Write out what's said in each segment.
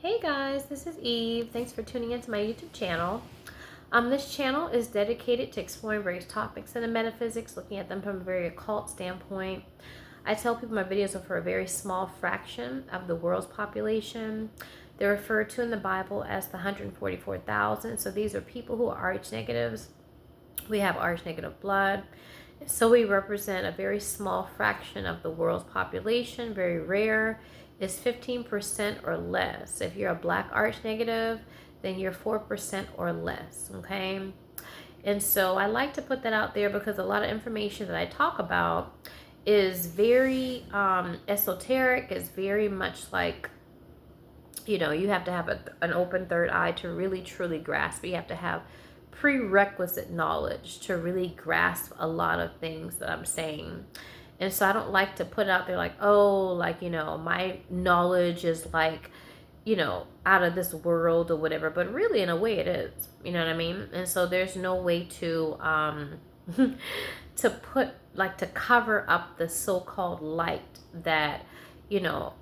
Hey guys, this is Eve. Thanks for tuning into my YouTube channel. This channel is dedicated to exploring various topics in the metaphysics, looking at them from a very occult standpoint. I tell people my videos are for a very small fraction of the world's population. They're referred to in the Bible as the 144,000. So these are people who are Rh negatives. We have Rh negative blood. So we represent a very small fraction of the world's population, very rare. Is 15% or less. If you're a black Rh negative, then you're 4% or less, okay? And so I like to put that out there because a lot of information that I talk about is very esoteric, is very much like, you have to have an open third eye to really truly grasp it. You have to have prerequisite knowledge to really grasp a lot of things that I'm saying. And so I don't like to put it out there like, oh, like, my knowledge is like, out of this world or whatever. But really, in a way, it is. You know what I mean? And so there's no way to to cover up the so-called light that,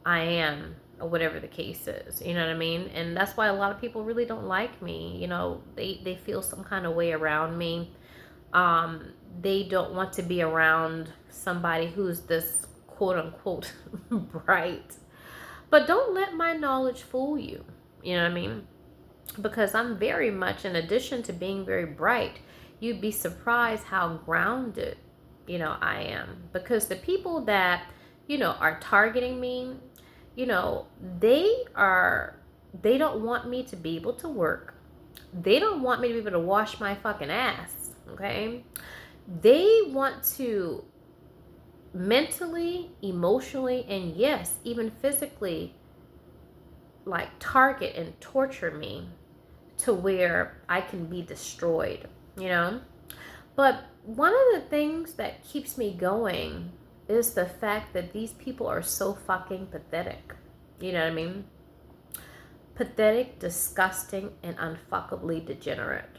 I am, or whatever the case is. You know what I mean? And that's why a lot of people really don't like me. They feel some kind of way around me. They don't want to be around somebody who's this quote unquote bright. But don't let my knowledge fool you. You know what I mean? Because I'm very much, in addition to being very bright, you'd be surprised how grounded, I am. Because the people that, are targeting me, they don't want me to be able to work. They don't want me to be able to wash my fucking ass. Okay? They want to mentally, emotionally, and yes, even physically, like target and torture me to where I can be destroyed, But one of the things that keeps me going is the fact that these people are so fucking pathetic. You know what I mean? Pathetic, disgusting, and unfuckably degenerate,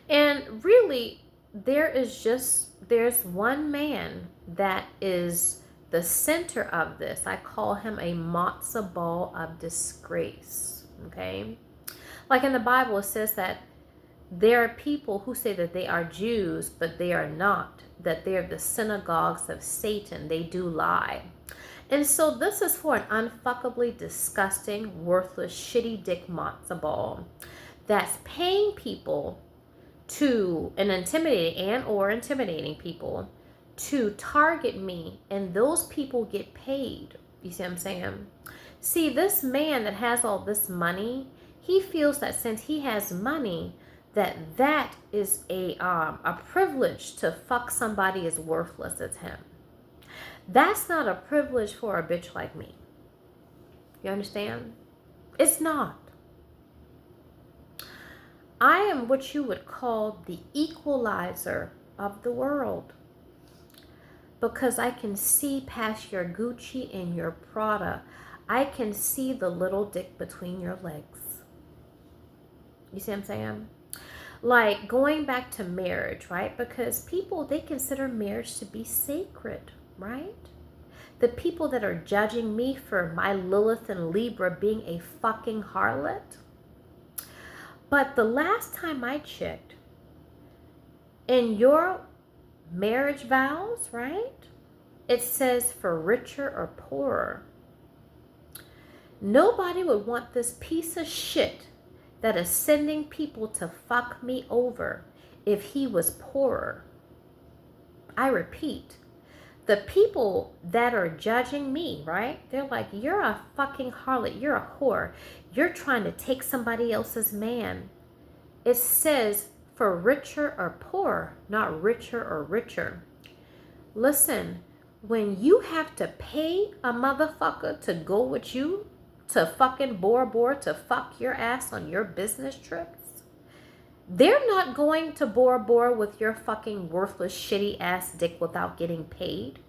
And really, there's one man that is the center of this. I call him a matzo ball of disgrace, okay? Like in the Bible, it says that there are people who say that they are Jews, but they are not, that they're the synagogues of Satan. They do lie. And so this is for an unfuckably disgusting, worthless, shitty dick matzo ball that's paying people to, and intimidating people to target me, and those people get paid. You see what I'm saying? See, this man that has all this money, he feels that since he has money, that is a privilege to fuck somebody as worthless as him. That's not a privilege for a bitch like me. You understand? It's not. I am what you would call the equalizer of the world. Because I can see past your Gucci and your Prada. I can see the little dick between your legs. You see what I'm saying? Like going back to marriage, right? Because people, they consider marriage to be sacred, right? The people that are judging me for my Lilith and Libra being a fucking harlot. But the last time I checked, in your marriage vows, right? It says for richer or poorer. Nobody would want this piece of shit that is sending people to fuck me over if he was poorer. I repeat, the people that are judging me, right? They're like, you're a fucking harlot. You're a whore. You're trying to take somebody else's man. It says for richer or poorer, not richer or richer. Listen, when you have to pay a motherfucker to go with you to fucking Bora Bora to fuck your ass on your business trips, they're not going to Bora Bora with your fucking worthless, shitty ass dick without getting paid.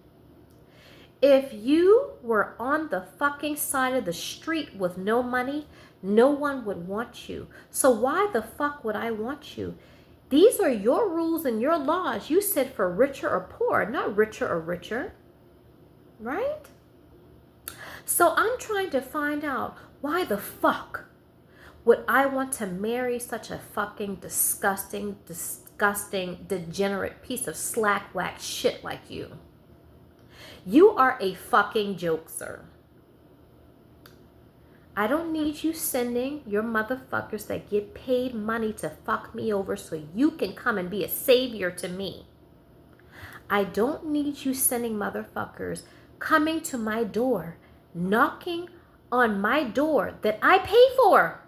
If you were on the fucking side of the street with no money, no one would want you. So why the fuck would I want you? These are your rules and your laws. You said for richer or poor, not richer or richer. Right? So I'm trying to find out, Why the fuck would I want to marry such a fucking disgusting, degenerate piece of slack whack shit like you? You are a fucking joke, sir. I don't need you sending your motherfuckers that get paid money to fuck me over so you can come and be a savior to me. I don't need you sending motherfuckers coming to my door, knocking on my door that I pay for.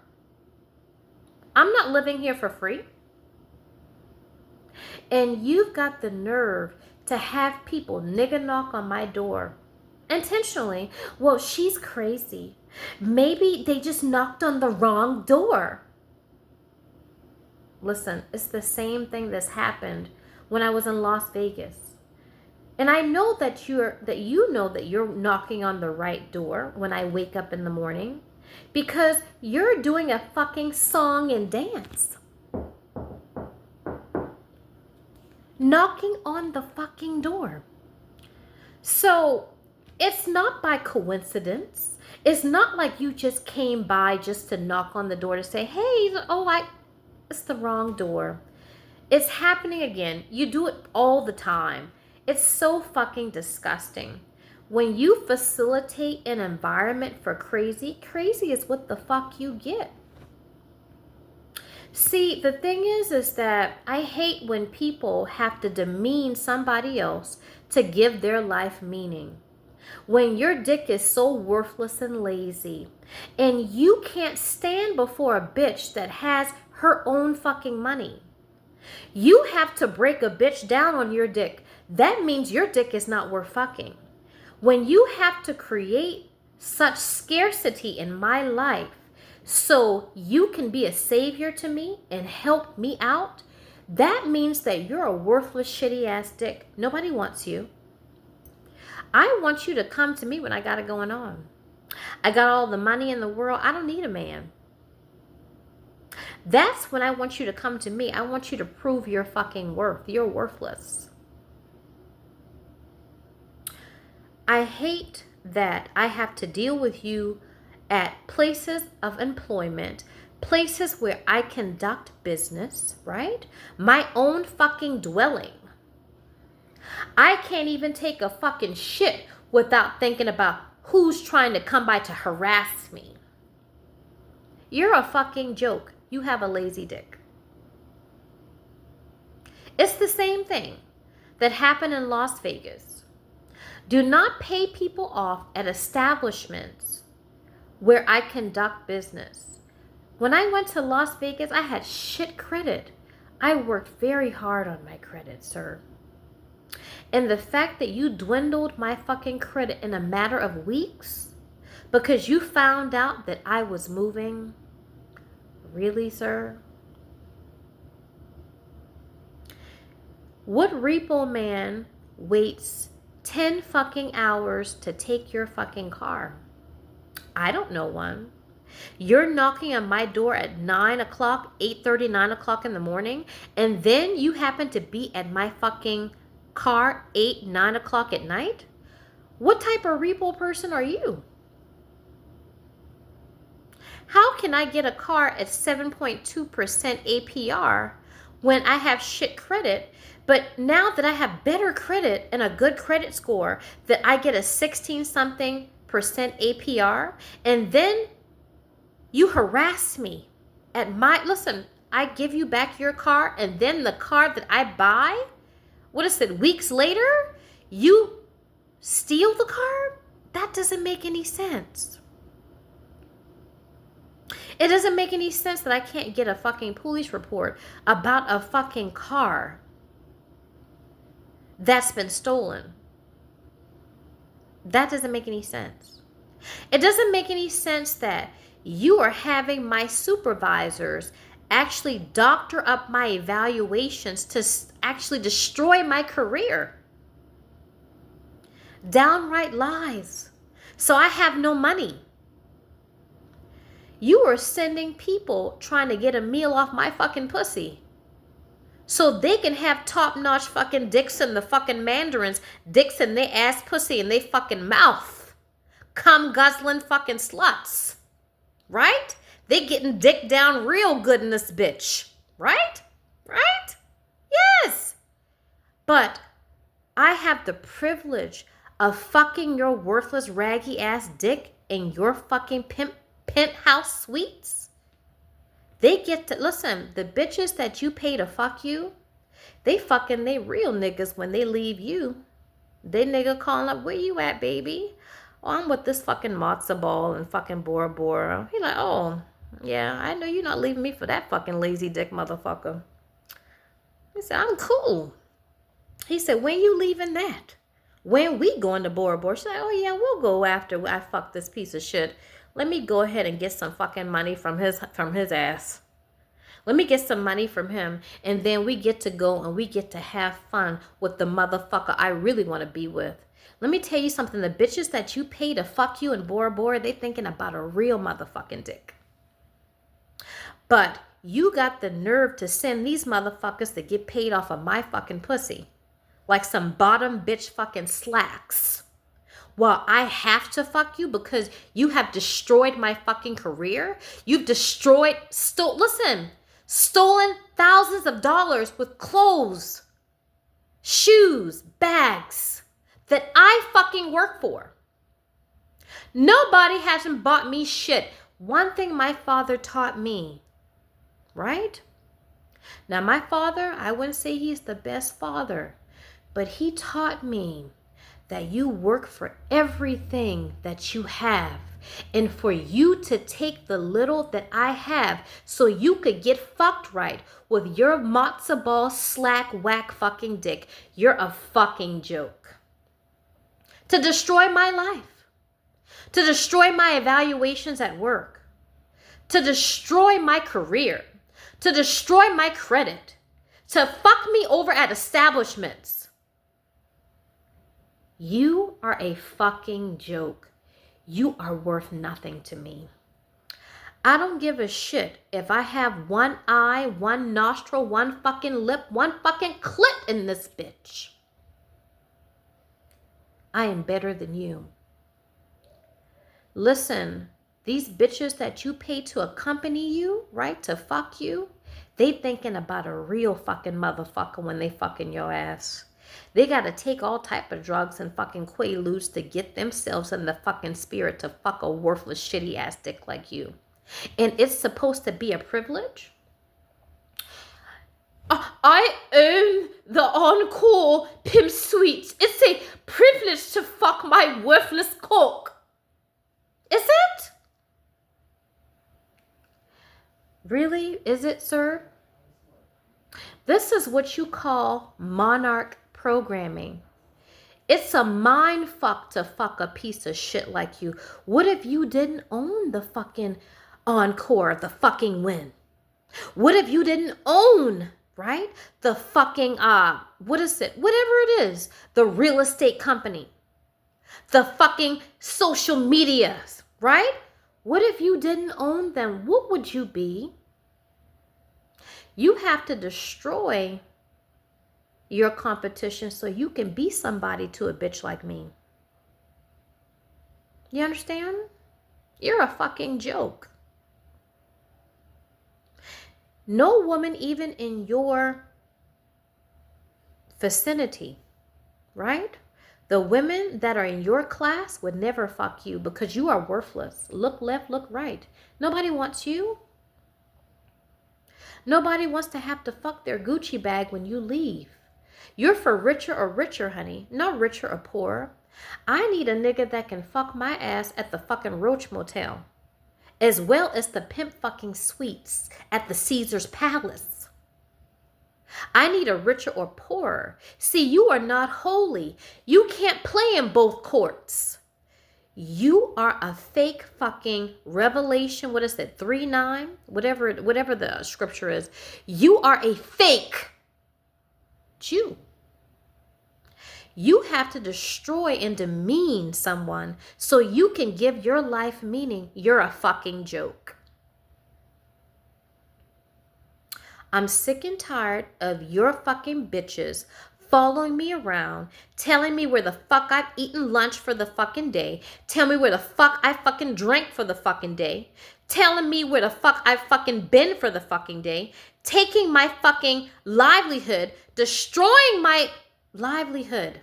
I'm not living here for free. And you've got the nerve to have people nigga knock on my door intentionally. Well, she's crazy. Maybe they just knocked on the wrong door. Listen, it's the same thing that's happened when I was in Las Vegas. And I know that you know that you're knocking on the right door when I wake up in the morning, because you're doing a fucking song and dance. Knocking on the fucking door. So it's not by coincidence. It's not like you just came by just to knock on the door to say, hey, it's the wrong door. It's happening again. You do it all the time. It's so fucking disgusting. When you facilitate an environment for crazy is what the fuck you get. See, the thing is that I hate when people have to demean somebody else to give their life meaning. When your dick is so worthless and lazy, and you can't stand before a bitch that has her own fucking money. You have to break a bitch down on your dick. That means your dick is not worth fucking. When you have to create such scarcity in my life so you can be a savior to me and help me out, that means that you're a worthless, shitty ass dick. Nobody wants you. I want you to come to me when I got it going on. I got all the money in the world. I don't need a man. That's when I want you to come to me. I want you to prove your fucking worth. You're worthless. I hate that I have to deal with you at places of employment, places where I conduct business, right? My own fucking dwelling. I can't even take a fucking shit without thinking about who's trying to come by to harass me. You're a fucking joke. You have a lazy dick. It's the same thing that happened in Las Vegas. Do not pay people off at establishments where I conduct business. When I went to Las Vegas, I had shit credit. I worked very hard on my credit, sir. And the fact that you dwindled my fucking credit in a matter of weeks because you found out that I was moving, really, sir? What repo man waits 10 fucking hours to take your fucking car? I don't know one. You're knocking on my door at 9 o'clock, 8:30, 9 o'clock in the morning, and then you happen to be at my fucking car 8, 9 o'clock at night? What type of repo person are you? How can I get a car at 7.2% APR when I have shit credit, but now that I have better credit and a good credit score, that I get a 16-something% APR, and then you harass me at listen, I give you back your car, and then the car that I buy, what is it, weeks later, you steal the car? That doesn't make any sense. It doesn't make any sense that I can't get a fucking police report about a fucking car that's been stolen. That doesn't make any sense. It doesn't make any sense that you are having my supervisors actually doctor up my evaluations to actually destroy my career. Downright lies. So I have no money. You are sending people trying to get a meal off my fucking pussy so they can have top-notch fucking dicks in the fucking mandarins, dicks in their ass pussy in their fucking mouth. Cum guzzling fucking sluts. right? They getting dick down real good in this bitch, right? Right? Yes. But I have the privilege of fucking your worthless raggy ass dick in your fucking penthouse suites. They get to, listen, the bitches that you pay to fuck you, they real niggas when they leave you. They nigga calling up, where you at, baby? Oh, I'm with this fucking matzo ball and fucking Bora Bora. He like, oh, yeah, I know you're not leaving me for that fucking lazy dick motherfucker. He said, I'm cool. He said, when you leaving that? When we going to Bora Bora? She's like, oh yeah, we'll go after I fuck this piece of shit. Let me go ahead and get some fucking money from his ass. Let me get some money from him, and then we get to go and we get to have fun with the motherfucker I really want to be with. Let me tell you something. The bitches that you pay to fuck you in Bora Bora, they thinking about a real motherfucking dick. But you got the nerve to send these motherfuckers to get paid off of my fucking pussy. Like some bottom bitch fucking slacks. Well, I have to fuck you because you have destroyed my fucking career. You've stolen thousands of dollars with clothes, shoes, bags that I fucking work for. Nobody hasn't bought me shit. One thing my father taught me, right? Now, my father, I wouldn't say he's the best father, but he taught me that you work for everything that you have, and for you to take the little that I have so you could get fucked right with your matzo ball slack whack fucking dick. You're a fucking joke. To destroy my life, to destroy my evaluations at work, to destroy my career, to destroy my credit, to fuck me over at establishments. You are a fucking joke. You are worth nothing to me. I don't give a shit if I have one eye, one nostril, one fucking lip, one fucking clit in this bitch. I am better than you. Listen, these bitches that you pay to accompany you, right, to fuck you, they thinking about a real fucking motherfucker when they fucking your ass. They got to take all type of drugs and fucking quaaludes to get themselves in the fucking spirit to fuck a worthless, shitty ass dick like you. And it's supposed to be a privilege? I own the Encore Pimp Suites. It's a privilege to fuck my worthless cock. Is it? Really? Is it, sir? This is what you call monarch programming. It's a mind fuck to fuck a piece of shit like you. What if you didn't own the fucking Encore, the fucking Win? What if you didn't own, right, the fucking, what is it? Whatever it is, the real estate company, the fucking social medias, right? What if you didn't own them? What would you be? You have to destroy your competition so you can be somebody to a bitch like me. You understand? You're a fucking joke. No woman, even in your vicinity, right? The women that are in your class would never fuck you because you are worthless. Look left, look right. Nobody wants you. Nobody wants to have to fuck their Gucci bag when you leave. You're for richer or richer, honey, not richer or poorer. I need a nigga that can fuck my ass at the fucking Roach Motel, as well as the pimp fucking suites at the Caesar's Palace. I need a richer or poorer. See, you are not holy. You can't play in both courts. You are a fake fucking Revelation, what is it, 3:9? Whatever the scripture is. You are a fake Jew. You have to destroy and demean someone so you can give your life meaning. You're a fucking joke. I'm sick and tired of your fucking bitches following me around, telling me where the fuck I've eaten lunch for the fucking day, tell me where the fuck I fucking drank for the fucking day, telling me where the fuck I've fucking been for the fucking day, taking my fucking livelihood, destroying my livelihood.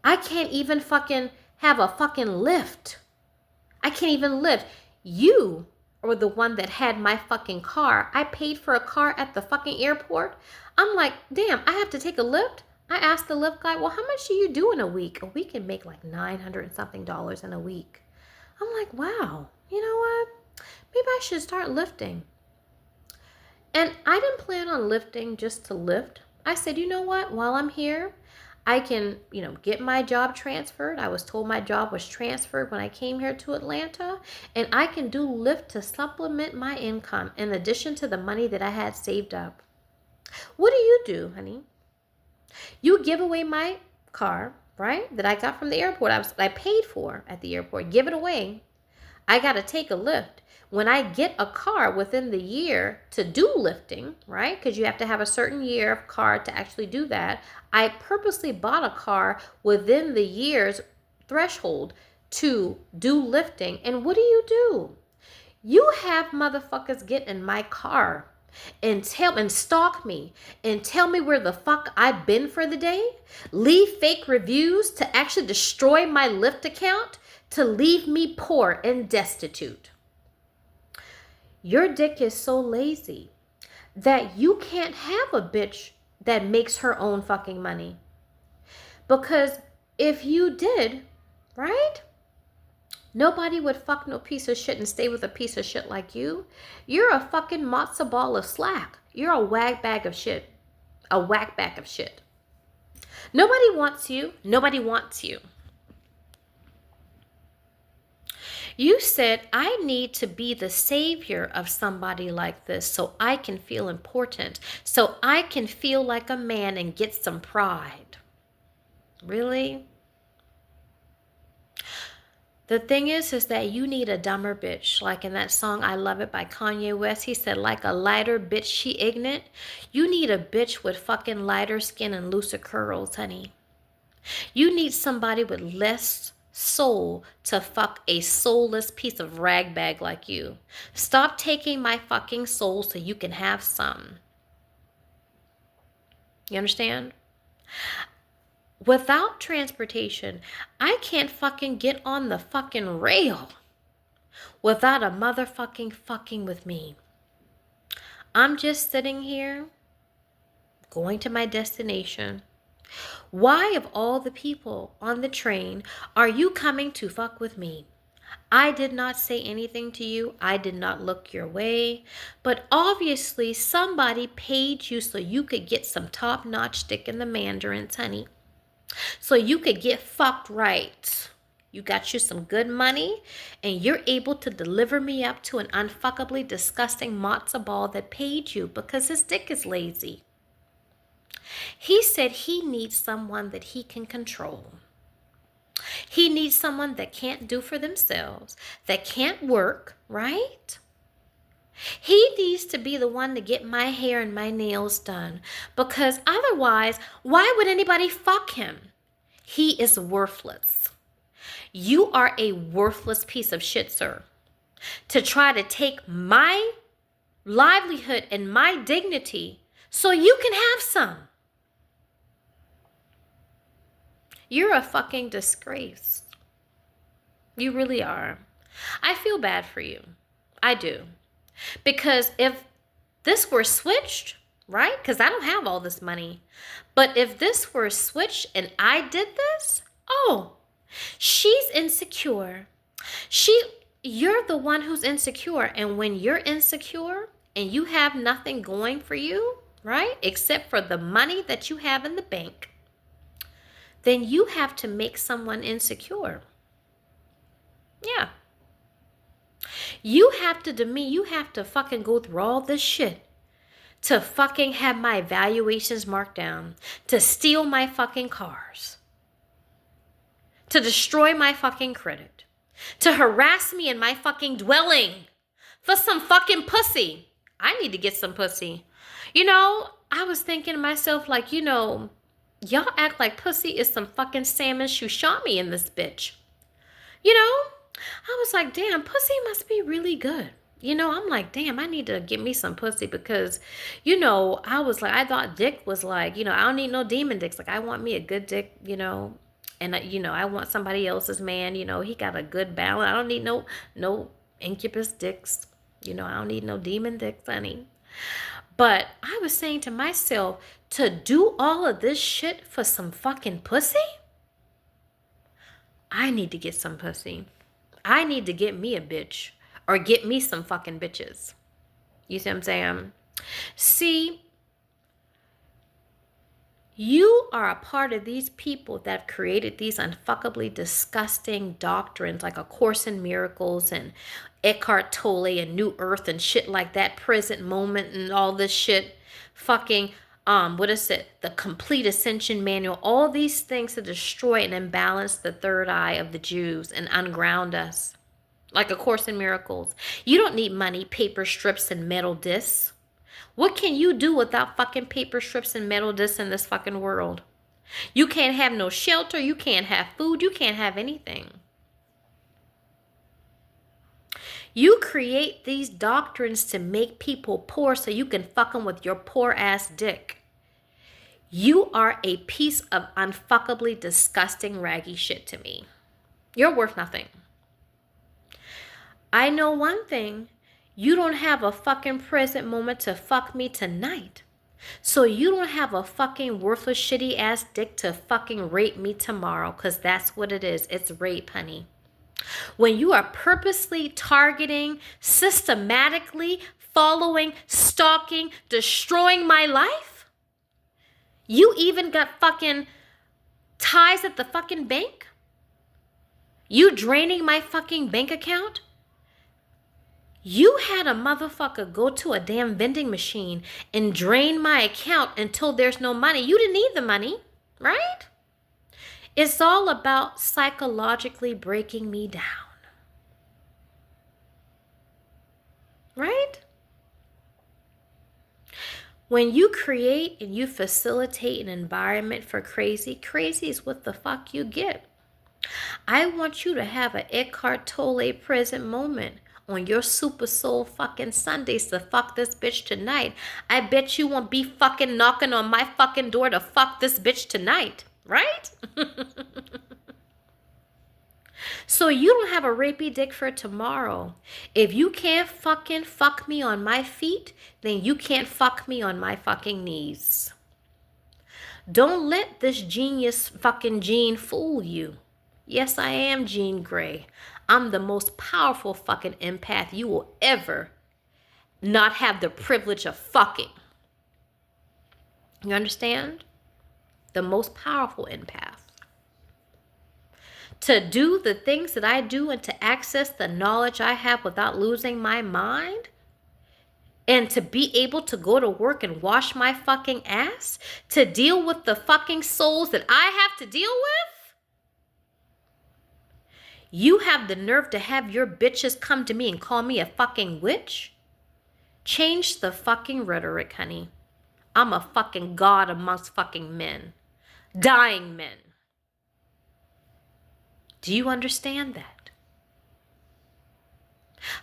I can't even fucking have a fucking lift. I can't even lift. You were the one that had my fucking car. I paid for a car at the fucking airport. I'm like, damn, I have to take a lift? I asked the lift guy, well, how much do you do in a week? A week can make like $900 and something in a week. I'm like, wow, you know what? Maybe I should start lifting. And I didn't plan on lifting just to lift. I said, you know what? While I'm here, I can, get my job transferred. I was told my job was transferred when I came here to Atlanta. And I can do Lyft to supplement my income in addition to the money that I had saved up. What do, honey? You give away my car, right? That I got from the airport. I paid for at the airport. Give it away. I got to take a lift. When I get a car within the year to do lifting, right? Because you have to have a certain year of car to actually do that. I purposely bought a car within the year's threshold to do lifting. And what do? You have motherfuckers get in my car and stalk me and tell me where the fuck I've been for the day, leave fake reviews to actually destroy my Lyft account, to leave me poor and destitute. Your dick is so lazy that you can't have a bitch that makes her own fucking money. Because if you did, right? Nobody would fuck no piece of shit and stay with a piece of shit like you. You're a fucking matzo ball of slack. You're a wag bag of shit. A whack bag of shit. Nobody wants you. Nobody wants you. You said, I need to be the savior of somebody like this so I can feel important, so I can feel like a man and get some pride. Really? The thing is that you need a dumber bitch. Like in that song, I Love It by Kanye West, he said, like a lighter bitch, she ignorant. You need a bitch with fucking lighter skin and looser curls, honey. You need somebody with less soul to fuck a soulless piece of ragbag like you. Stop taking my fucking soul so you can have some. You understand? Without transportation, I can't fucking get on the fucking rail without a motherfucking fucking with me. I'm just sitting here going to my destination. Why, of all the people on the train, are you coming to fuck with me? I did not say anything to you. I did not look your way. But obviously somebody paid you so you could get some top-notch dick in the mandarins, honey. So you could get fucked right. You got you some good money and you're able to deliver me up to an unfuckably disgusting matzo ball that paid you because his dick is lazy. He said he needs someone that he can control. He needs someone that can't do for themselves, that can't work, right? He needs to be the one to get my hair and my nails done because otherwise, why would anybody fuck him? He is worthless. You are a worthless piece of shit, sir. To try to take my livelihood and my dignity so you can have some. You're a fucking disgrace. You really are. I feel bad for you. I do. Because if this were switched, right? Because I don't have all this money. But if this were switched and I did this, oh, she's insecure. You're the one who's insecure. And when you're insecure and you have nothing going for you, right? Except for the money that you have in the bank, then you have to make someone insecure. Yeah. You have to fucking go through all this shit to fucking have my evaluations marked down, to steal my fucking cars, to destroy my fucking credit, to harass me in my fucking dwelling for some fucking pussy. I need to get some pussy. You know, I was thinking to myself, like, y'all act like pussy is some fucking salmon me in this bitch. You know, I was like, damn, pussy must be really good. I'm like, damn, I need to get me some pussy because, I was like, I thought dick was like, I don't need no demon dicks. Like, I want me a good dick, and, I want somebody else's man, he got a good balance. I don't need no incubus dicks. I don't need no demon dicks, honey. But I was saying to myself, to do all of this shit for some fucking pussy? I need to get some pussy. I need to get me a bitch or get me some fucking bitches. You see what I'm saying? See, you are a part of these people that have created these unfuckably disgusting doctrines like A Course in Miracles and Eckhart Tolle and New Earth and shit like that, present moment and all this shit. Fucking, what is it? The Complete Ascension Manual. All these things to destroy and imbalance the third eye of the Jews and unground us. Like A Course in Miracles. You don't need money, paper strips, and metal discs. What can you do without fucking paper strips and metal discs in this fucking world? You can't have no shelter. You can't have food. You can't have anything. You create these doctrines to make people poor so you can fuck them with your poor ass dick. You are a piece of unfuckably disgusting raggy shit to me. You're worth nothing. I know one thing. You don't have a fucking present moment to fuck me tonight. So you don't have a fucking worthless shitty ass dick to fucking rape me tomorrow. Because that's what it is. It's rape, honey. When you are purposely targeting, systematically following, stalking, destroying my life. You even got fucking ties at the fucking bank. You draining my fucking bank account. You had a motherfucker go to a damn vending machine and drain my account until there's no money. You didn't need the money, right? It's all about psychologically breaking me down. Right? When you create and you facilitate an environment for crazy, crazy is what the fuck you get. I want you to have an Eckhart Tolle present moment on your Super Soul fucking Sundays to fuck this bitch tonight. I bet you won't be fucking knocking on my fucking door to fuck this bitch tonight, right? So you don't have a rapey dick for tomorrow. If you can't fucking fuck me on my feet, then you can't fuck me on my fucking knees. Don't let this genius fucking Jean fool you. Yes, I am Jean Grey. I'm the most powerful fucking empath you will ever not have the privilege of fucking. You understand? The most powerful empath. To do the things that I do and to access the knowledge I have without losing my mind. And to be able to go to work and wash my fucking ass. To deal with the fucking souls that I have to deal with. You have the nerve to have your bitches come to me and call me a fucking witch? Change the fucking rhetoric, honey. I'm a fucking god amongst fucking men. Dying men. Do you understand that?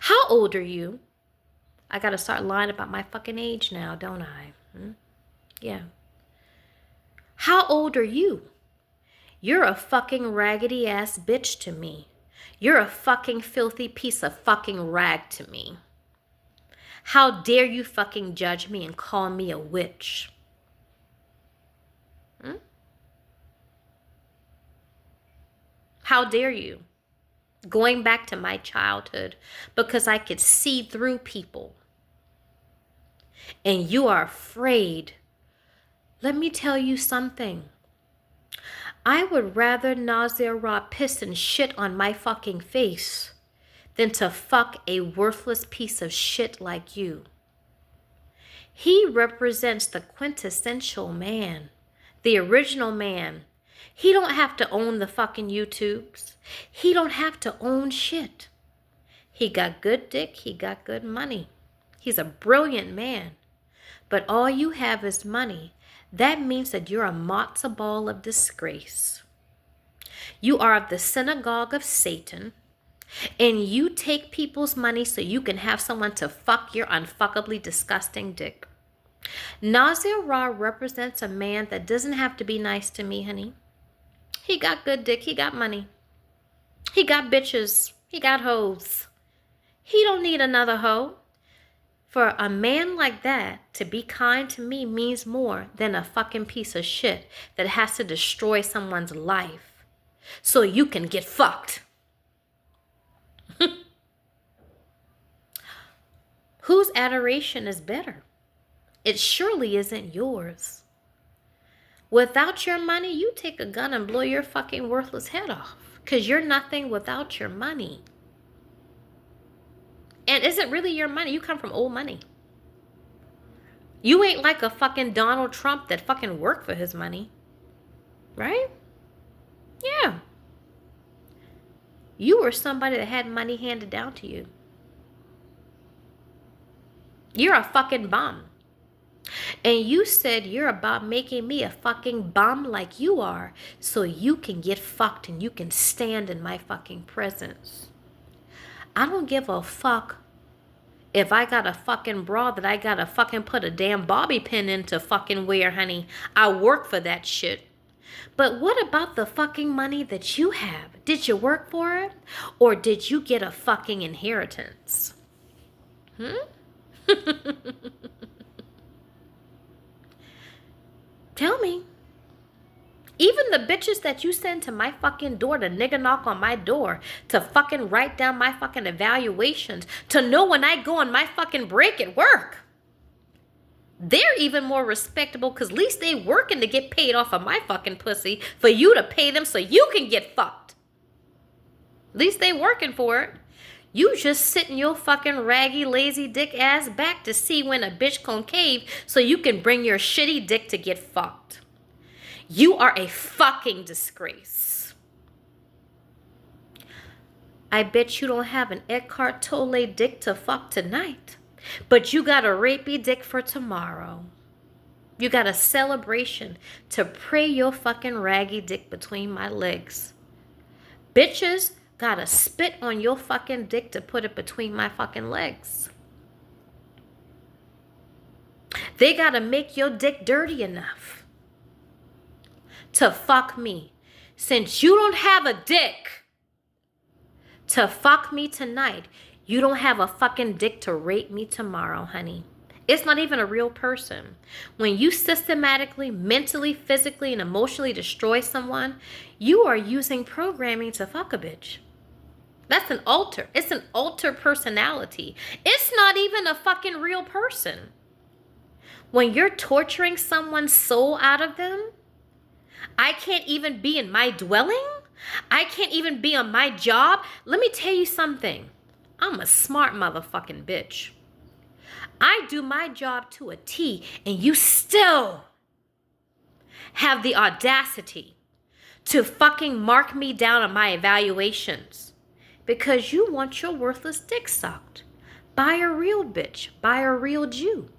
How old are you? I gotta start lying about my fucking age now, don't I? Yeah. How old are you? You're a fucking raggedy ass bitch to me. You're a fucking filthy piece of fucking rag to me. How dare you fucking judge me and call me a witch? How dare you? Going back to my childhood because I could see through people. And you are afraid. Let me tell you something. I would rather Nazir Ra piss and shit on my fucking face than to fuck a worthless piece of shit like you. He represents the quintessential man, the original man. He don't have to own the fucking YouTubes. He don't have to own shit. He got good dick. He got good money. He's a brilliant man. but all you have is money, that means that you're a matzo ball of disgrace. You are of the synagogue of Satan, and you take people's money so you can have someone to fuck your unfuckably disgusting dick. Nazir Ra represents a man that doesn't have to be nice to me, honey. He got good dick. He got money. He got bitches. He got hoes. He don't need another hoe. For a man like that to be kind to me means more than a fucking piece of shit that has to destroy someone's life so you can get fucked. Whose adoration is better? It surely isn't yours. Without your money, you take a gun and blow your fucking worthless head off. Because you're nothing without your money. And is it really your money? You come from old money. You ain't like a fucking Donald Trump that fucking worked for his money. Right? Yeah. You were somebody that had money handed down to you. You're a fucking bum. And you said you're about making me a fucking bum like you are so you can get fucked and you can stand in my fucking presence. I don't give a fuck if I got a fucking bra that I gotta fucking put a damn bobby pin in to fucking wear, honey. I work for that shit. But what about the fucking money that you have? Did you work for it? Or did you get a fucking inheritance? Tell me. Even the bitches that you send to my fucking door to nigga knock on my door, to fucking write down my fucking evaluations, to know when I go on my fucking break at work. They're even more respectable because at least they working to get paid off of my fucking pussy for you to pay them so you can get fucked. At least they working for it. You just sitting your fucking raggy, lazy dick ass back to see when a bitch concave so you can bring your shitty dick to get fucked. You are a fucking disgrace. I bet you don't have an Eckhart Tolle dick to fuck tonight, but you got a rapey dick for tomorrow. You got a celebration to pray your fucking raggy dick between my legs. Bitches gotta spit on your fucking dick to put it between my fucking legs. They gotta make your dick dirty enough to fuck me. Since you don't have a dick to fuck me tonight, you don't have a fucking dick to rape me tomorrow, honey. It's not even a real person. When you systematically, mentally, physically, and emotionally destroy someone, you are using programming to fuck a bitch. That's an alter. It's an alter personality. It's not even a fucking real person. When you're torturing someone's soul out of them, I can't even be in my dwelling. I can't even be on my job. Let me tell you something. I'm a smart motherfucking bitch. I do my job to a T, and you still have the audacity to fucking mark me down on my evaluations because you want your worthless dick sucked by a real bitch, by a real Jew.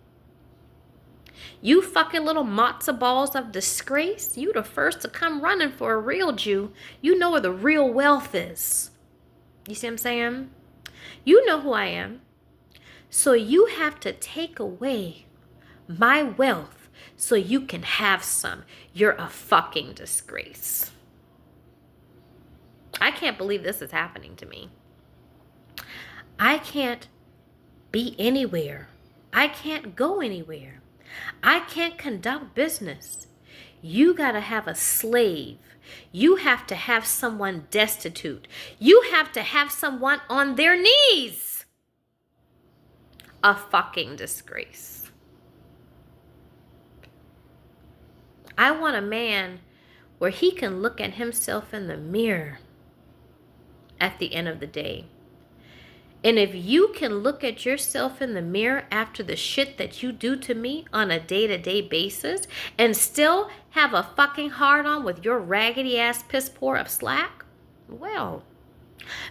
You fucking little matzo balls of disgrace, you the first to come running for a real Jew. You know where the real wealth is. You see what I'm saying? You know who I am. So you have to take away my wealth so you can have some. You're a fucking disgrace. I can't believe this is happening to me. I can't be anywhere. I can't go anywhere. I can't conduct business. You gotta have a slave. You have to have someone destitute. You have to have someone on their knees. A fucking disgrace. I want a man where he can look at himself in the mirror at the end of the day. And if you can look at yourself in the mirror after the shit that you do to me on a day-to-day basis and still have a fucking hard-on with your raggedy ass piss poor of slack, well,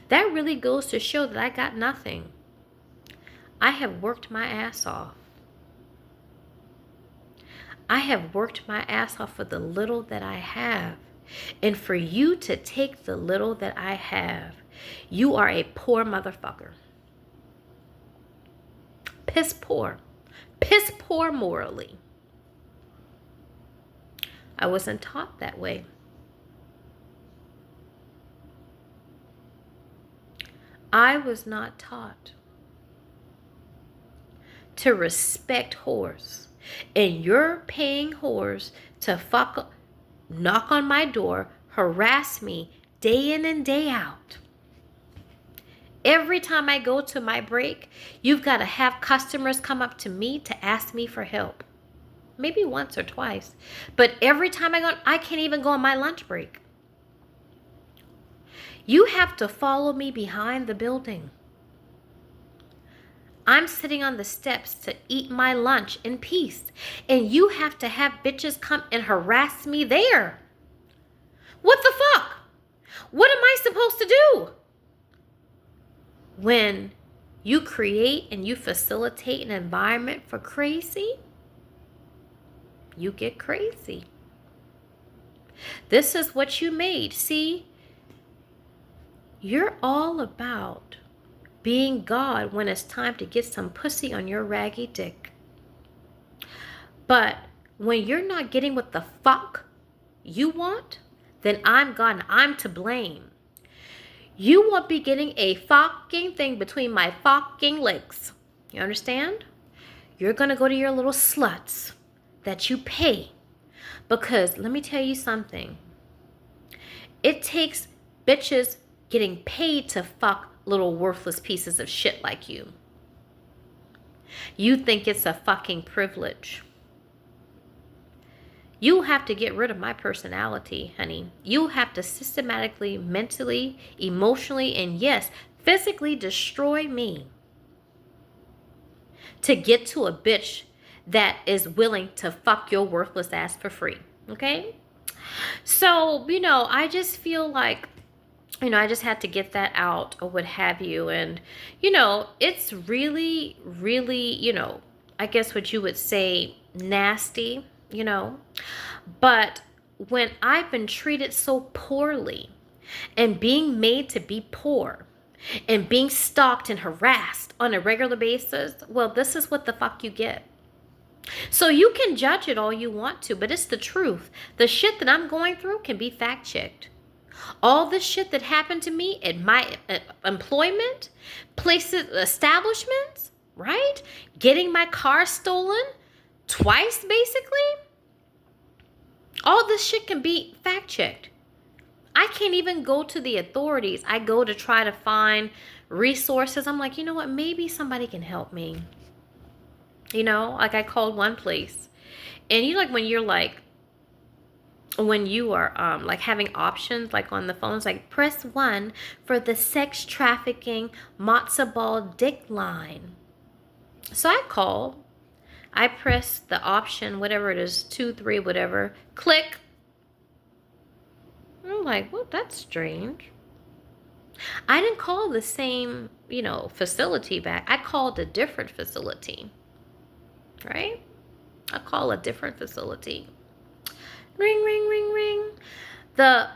that really goes to show that I got nothing. I have worked my ass off. I have worked my ass off for the little that I have. And for you to take the little that I have, you are a poor motherfucker. Piss poor. Piss poor morally. I wasn't taught that way. I was not taught to respect whores. And you're paying whores to knock on my door, harass me day in and day out. Every time I go to my break, you've got to have customers come up to me to ask me for help. Maybe once or twice. But every time I can't even go on my lunch break. You have to follow me behind the building. I'm sitting on the steps to eat my lunch in peace. And you have to have bitches come and harass me there. What the fuck? What am I supposed to do? When you create and you facilitate an environment for crazy, you get crazy. This is what you made. See, you're all about being God when it's time to get some pussy on your raggy dick. But when you're not getting what the fuck you want, then I'm God and I'm to blame. You won't be getting a fucking thing between my fucking legs. You understand? You're going to go to your little sluts that you pay. Because let me tell you something. It takes bitches getting paid to fuck little worthless pieces of shit like you. You think it's a fucking privilege. You have to get rid of my personality, honey. You have to systematically, mentally, emotionally, and yes, physically destroy me to get to a bitch that is willing to fuck your worthless ass for free. Okay? So, I just feel like, I just had to get that out or what have you. And, it's really, really, I guess what you would say nasty, But when I've been treated so poorly and being made to be poor and being stalked and harassed on a regular basis, well, this is what the fuck you get. So you can judge it all you want to, but it's the truth. The shit that I'm going through can be fact-checked. All the shit that happened to me at my employment, places, establishments, right? Getting my car stolen twice, basically. All this shit can be fact-checked. I can't even go to the authorities. I go to try to find resources. I'm like, you know what? Maybe somebody can help me. Like I called one place. And when you are like having options like on the phones, like press 1 for the sex trafficking matzo ball dick line. So I called. I press the option, whatever it is, 2, 3, whatever. Click. I'm like, well, that's strange. I didn't call the same, facility back. I called a different facility. Right? I call a different facility. Ring, ring, ring, ring. The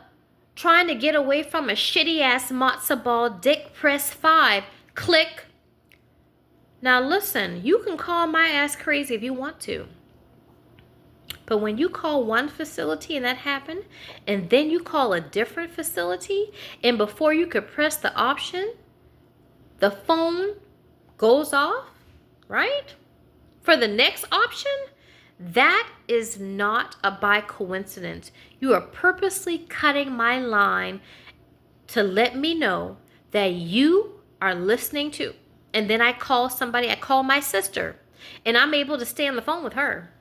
trying to get away from a shitty ass matzo ball dick, press 5. Click. Now listen, you can call my ass crazy if you want to. But when you call one facility and that happened, and then you call a different facility, and before you could press the option, the phone goes off, right? For the next option, that is not by coincidence. You are purposely cutting my line to let me know that you are listening to. And then I call somebody, I call my sister, and I'm able to stay on the phone with her.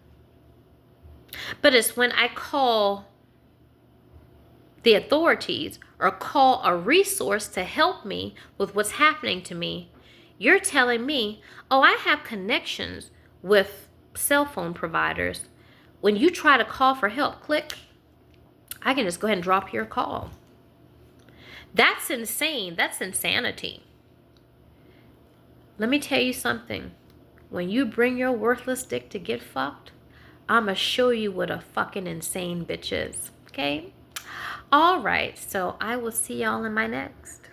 But it's when I call the authorities or call a resource to help me with what's happening to me, you're telling me, oh, I have connections with cell phone providers. When you try to call for help, click, I can just go ahead and drop your call. That's insane. That's insanity. Let me tell you something. When you bring your worthless dick to get fucked, I'ma show you what a fucking insane bitch is. Okay? All right. So I will see y'all in my next.